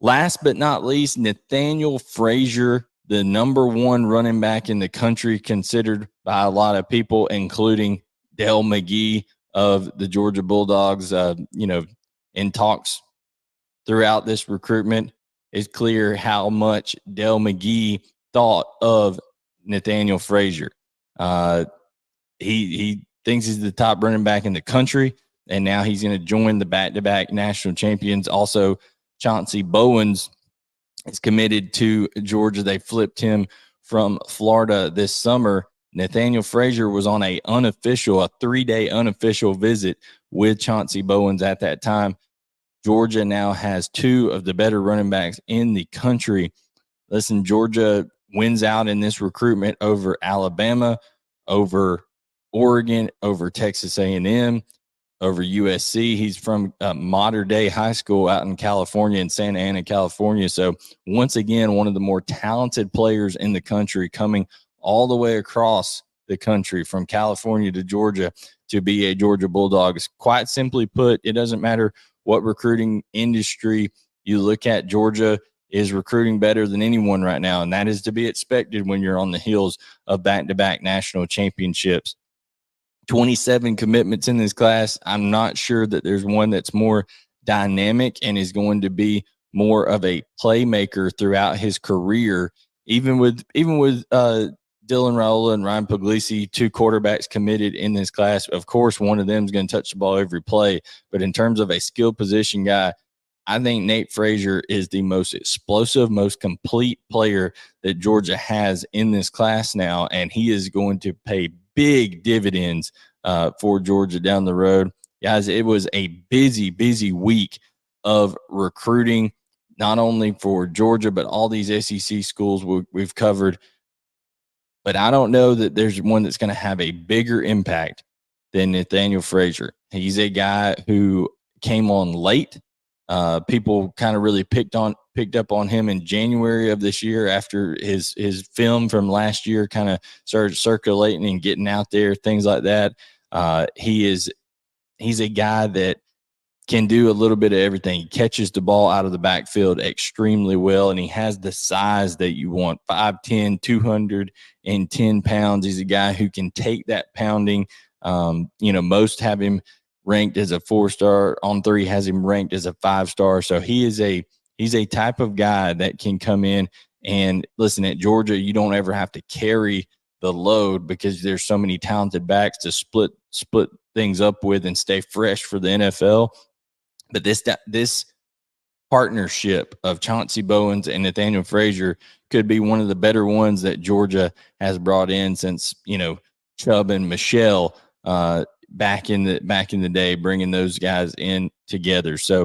Last but not least, Nathaniel Frazier, the number one running back in the country, considered by a lot of people, including Dale McGee of the Georgia Bulldogs. In talks throughout this recruitment, it's clear how much Dale McGee thought of Nathaniel Frazier. He thinks he's the top running back in the country, and now he's going to join the back-to-back national champions. Also, Chauncey Bowens is committed to Georgia. They flipped him from Florida this summer. Nathaniel Frazier was on a 3-day unofficial visit with Chauncey Bowens at that time. Georgia now has two of the better running backs in the country. Listen, Georgia wins out in this recruitment over Alabama, over Oregon, over Texas A&M, over USC. He's from Modern Day High School out in California, in Santa Ana, California. So once again, one of the more talented players in the country, coming all the way across the country from California to Georgia to be a Georgia Bulldogs. Quite simply put, it doesn't matter what recruiting industry you look at, Georgia is recruiting better than anyone right now, and that is to be expected when you're on the heels of back-to-back national championships. 27 commitments in this class. I'm not sure that there's one that's more dynamic and is going to be more of a playmaker throughout his career. Even with Dylan Raiola and Ryan Puglisi, two quarterbacks committed in this class. Of course, one of them is going to touch the ball every play. But in terms of a skill position guy, I think Nate Frazier is the most explosive, most complete player that Georgia has in this class now, and he is going to pay big dividends for Georgia down the road. Guys, it was a busy, busy week of recruiting, not only for Georgia, but all these SEC schools we've covered. But I don't know that there's one that's going to have a bigger impact than Nathaniel Frazier. He's a guy who came on late. People kind of really picked up on him in January of this year after his film from last year kind of started circulating and getting out there, things like that. He's a guy that can do a little bit of everything. He catches the ball out of the backfield extremely well, and he has the size that you want, 5'10", 210 pounds. He's a guy who can take that pounding. Most have him ranked as a 4-star. On 3 has him ranked as a 5-star. So he's a type of guy that can come in and listen, at Georgia, you don't ever have to carry the load because there's so many talented backs to split things up with and stay fresh for the NFL. But this partnership of Chauncey Bowens and Nathaniel Frazier could be one of the better ones that Georgia has brought in since, Chubb and Michel back in the day, bringing those guys in together. So